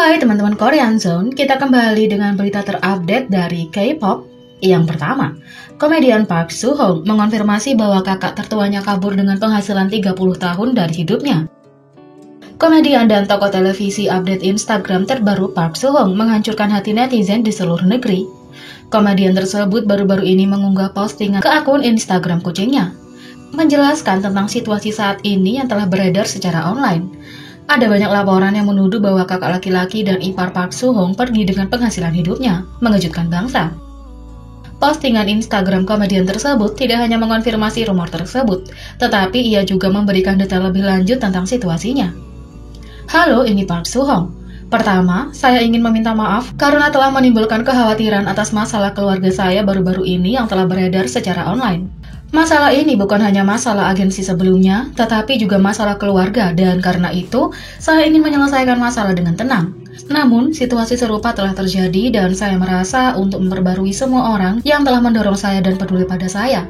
Hai teman-teman Korean Zone, kita kembali dengan berita terupdate dari K-pop. Yang pertama, komedian Park Soo-hong mengonfirmasi bahwa kakak tertuanya kabur dengan penghasilan 30 tahun dari hidupnya. Komedian dan tokoh televisi update Instagram terbaru Park Soo-hong menghancurkan hati netizen di seluruh negeri. Komedian tersebut baru-baru ini mengunggah postingan ke akun Instagram kucingnya, menjelaskan tentang situasi saat ini yang telah beredar secara online. Ada banyak laporan yang menuduh bahwa kakak laki-laki dan ipar Park Soo-hong pergi dengan penghasilan hidupnya, mengejutkan bangsa. Postingan Instagram komedian tersebut tidak hanya mengonfirmasi rumor tersebut, tetapi ia juga memberikan detail lebih lanjut tentang situasinya. Halo, ini Park Soo-hong. Pertama, saya ingin meminta maaf karena telah menimbulkan kekhawatiran atas masalah keluarga saya baru-baru ini yang telah beredar secara online. Masalah ini bukan hanya masalah agensi sebelumnya, tetapi juga masalah keluarga, dan karena itu, saya ingin menyelesaikan masalah dengan tenang. Namun, situasi serupa telah terjadi dan saya merasa untuk memperbarui semua orang yang telah mendorong saya dan peduli pada saya.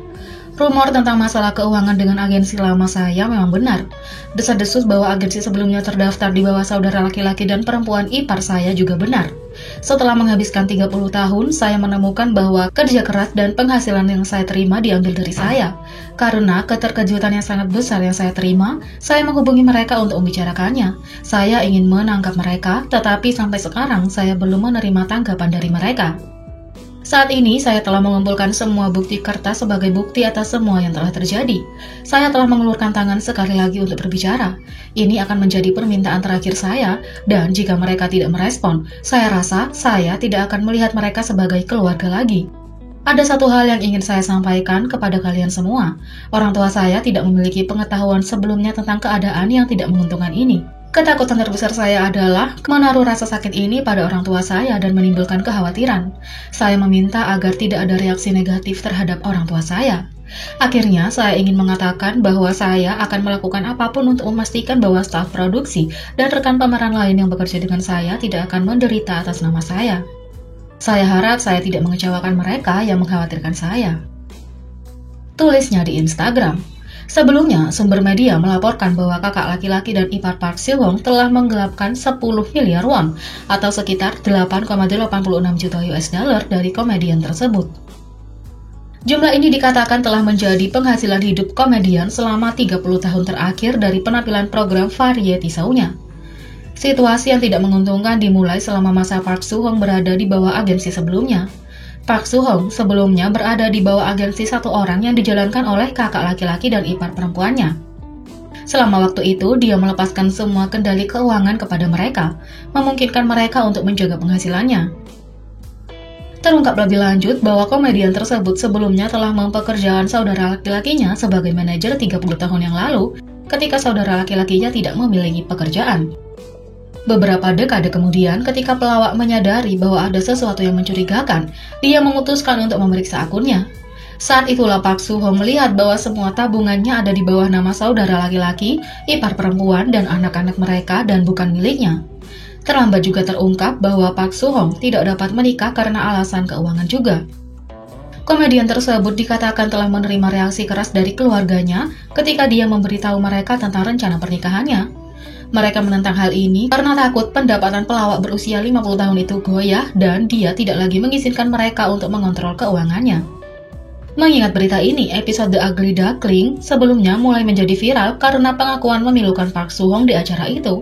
Rumor tentang masalah keuangan dengan agensi lama saya memang benar. Desas-desus bahwa agensi sebelumnya terdaftar di bawah saudara laki-laki dan perempuan ipar saya juga benar. Setelah menghabiskan 30 tahun, saya menemukan bahwa kerja keras dan penghasilan yang saya terima diambil dari saya. Karena keterkejutan yang sangat besar yang saya terima, saya menghubungi mereka untuk membicarakannya. Saya ingin menangkap mereka, tetapi sampai sekarang saya belum menerima tanggapan dari mereka. Saat ini, saya telah mengumpulkan semua bukti kertas sebagai bukti atas semua yang telah terjadi. Saya telah mengulurkan tangan sekali lagi untuk berbicara. Ini akan menjadi permintaan terakhir saya, dan jika mereka tidak merespon, saya rasa saya tidak akan melihat mereka sebagai keluarga lagi. Ada satu hal yang ingin saya sampaikan kepada kalian semua. Orang tua saya tidak memiliki pengetahuan sebelumnya tentang keadaan yang tidak menguntungkan ini. Ketakutan terbesar saya adalah menaruh rasa sakit ini pada orang tua saya dan menimbulkan kekhawatiran. Saya meminta agar tidak ada reaksi negatif terhadap orang tua saya. Akhirnya, saya ingin mengatakan bahwa saya akan melakukan apapun untuk memastikan bahwa staf produksi dan rekan pemeran lain yang bekerja dengan saya tidak akan menderita atas nama saya. Saya harap saya tidak mengecewakan mereka yang mengkhawatirkan saya. Tulisnya di Instagram. Sebelumnya, sumber media melaporkan bahwa kakak laki-laki dan ipar Park Soo-hong telah menggelapkan 10 miliar won atau sekitar 8,86 juta US dollar dari komedian tersebut. Jumlah ini dikatakan telah menjadi penghasilan hidup komedian selama 30 tahun terakhir dari penampilan program variety show-nya. Situasi yang tidak menguntungkan dimulai selama masa Park Soo-hong berada di bawah agensi sebelumnya. Park Soo-hong sebelumnya berada di bawah agensi satu orang yang dijalankan oleh kakak laki-laki dan ipar perempuannya. Selama waktu itu, dia melepaskan semua kendali keuangan kepada mereka, memungkinkan mereka untuk menjaga penghasilannya. Terungkap lebih lanjut bahwa komedian tersebut sebelumnya telah mempekerjakan saudara laki-lakinya sebagai manajer 30 tahun yang lalu, ketika saudara laki-lakinya tidak memiliki pekerjaan. Beberapa dekade kemudian, ketika pelawak menyadari bahwa ada sesuatu yang mencurigakan, dia memutuskan untuk memeriksa akunnya. Saat itulah Park Soo-hong melihat bahwa semua tabungannya ada di bawah nama saudara laki-laki, ipar perempuan, dan anak-anak mereka dan bukan miliknya. Terlambat juga terungkap bahwa Park Soo-hong tidak dapat menikah karena alasan keuangan juga. Komedian tersebut dikatakan telah menerima reaksi keras dari keluarganya ketika dia memberitahu mereka tentang rencana pernikahannya. Mereka menentang hal ini karena takut pendapatan pelawak berusia 50 tahun itu goyah dan dia tidak lagi mengizinkan mereka untuk mengontrol keuangannya. Mengingat berita ini, episode The Ugly Duckling sebelumnya mulai menjadi viral karena pengakuan memilukan Park Soo-hong di acara itu.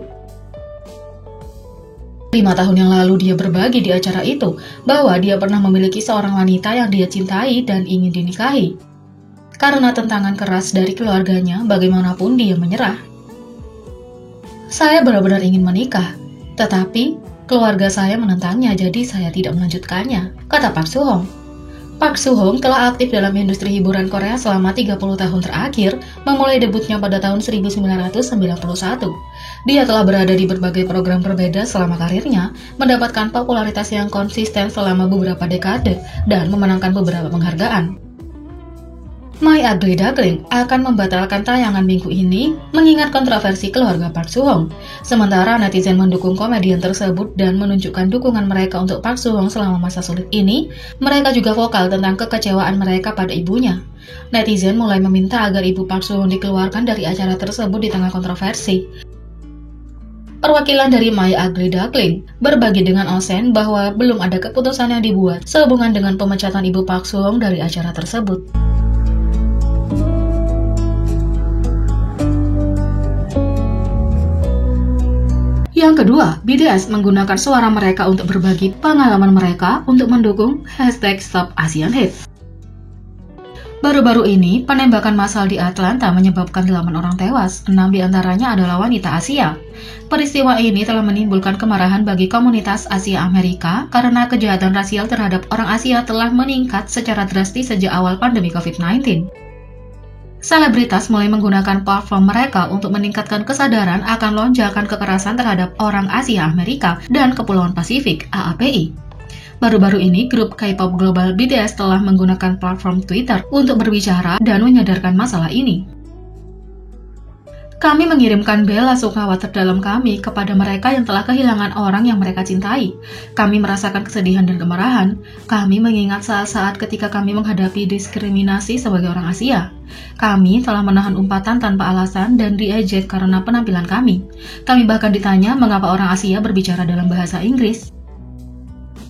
5 tahun yang lalu dia berbagi di acara itu bahwa dia pernah memiliki seorang wanita yang dia cintai dan ingin dinikahi. Karena tentangan keras dari keluarganya, bagaimanapun dia menyerah. Saya benar-benar ingin menikah, tetapi keluarga saya menentangnya jadi saya tidak melanjutkannya, kata Park Soo-hong. Park Soo-hong telah aktif dalam industri hiburan Korea selama 30 tahun terakhir, memulai debutnya pada tahun 1991. Dia telah berada di berbagai program berbeda selama karirnya, mendapatkan popularitas yang konsisten selama beberapa dekade, dan memenangkan beberapa penghargaan. My Ugly Duckling akan membatalkan tayangan minggu ini mengingat kontroversi keluarga Park Soo-hong. Sementara netizen mendukung komedian tersebut dan menunjukkan dukungan mereka untuk Park Soo-hong selama masa sulit ini, mereka juga vokal tentang kekecewaan mereka pada ibunya. Netizen mulai meminta agar ibu Park Soo-hong dikeluarkan dari acara tersebut di tengah kontroversi. Perwakilan dari My Ugly Duckling berbagi dengan Osen bahwa belum ada keputusan yang dibuat sehubungan dengan pemecatan Ibu Park Soo-hong dari acara tersebut. Yang kedua, BTS menggunakan suara mereka untuk berbagi pengalaman mereka untuk mendukung #StopAsianHate. Baru-baru ini, penembakan massal di Atlanta menyebabkan 8 orang tewas, 6 diantaranya adalah wanita Asia. Peristiwa ini telah menimbulkan kemarahan bagi komunitas Asia Amerika karena kejahatan rasial terhadap orang Asia telah meningkat secara drastis sejak awal pandemi COVID-19. Selebritas mulai menggunakan platform mereka untuk meningkatkan kesadaran akan lonjakan kekerasan terhadap orang Asia Amerika dan Kepulauan Pasifik (AAPI). Baru-baru ini, grup K-pop global BTS telah menggunakan platform Twitter untuk berbicara dan menyadarkan masalah ini. Kami mengirimkan bela sungkawa terdalam kami kepada mereka yang telah kehilangan orang yang mereka cintai. Kami merasakan kesedihan dan kemarahan. Kami mengingat saat-saat ketika kami menghadapi diskriminasi sebagai orang Asia. Kami telah menahan umpatan tanpa alasan dan diejek karena penampilan kami. Kami bahkan ditanya mengapa orang Asia berbicara dalam bahasa Inggris.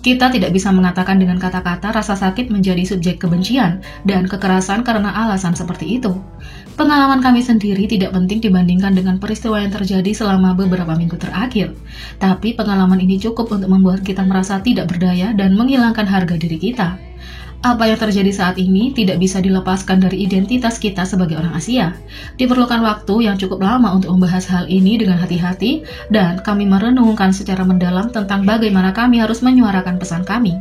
Kita tidak bisa mengatakan dengan kata-kata rasa sakit menjadi subjek kebencian dan kekerasan karena alasan seperti itu. Pengalaman kami sendiri tidak penting dibandingkan dengan peristiwa yang terjadi selama beberapa minggu terakhir. Tapi pengalaman ini cukup untuk membuat kita merasa tidak berdaya dan menghilangkan harga diri kita. Apa yang terjadi saat ini tidak bisa dilepaskan dari identitas kita sebagai orang Asia. Diperlukan waktu yang cukup lama untuk membahas hal ini dengan hati-hati, dan kami merenungkan secara mendalam tentang bagaimana kami harus menyuarakan pesan kami.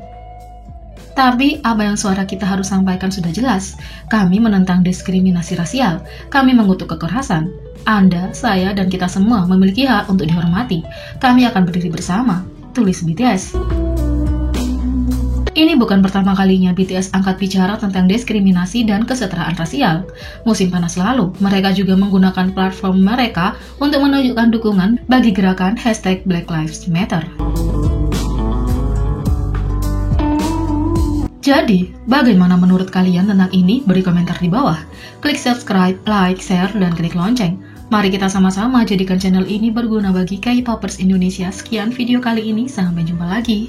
Tapi, apa yang suara kita harus sampaikan sudah jelas. Kami menentang diskriminasi rasial. Kami mengutuk kekerasan. Anda, saya, dan kita semua memiliki hak untuk dihormati. Kami akan berdiri bersama. Tulis BTS. Ini bukan pertama kalinya BTS angkat bicara tentang diskriminasi dan kesetaraan rasial. Musim panas lalu, mereka juga menggunakan platform mereka untuk menunjukkan dukungan bagi gerakan #BlackLivesMatter. Jadi, bagaimana menurut kalian tentang ini? Beri komentar di bawah. Klik subscribe, like, share, dan klik lonceng. Mari kita sama-sama jadikan channel ini berguna bagi K-popers Indonesia. Sekian video kali ini, sampai jumpa lagi.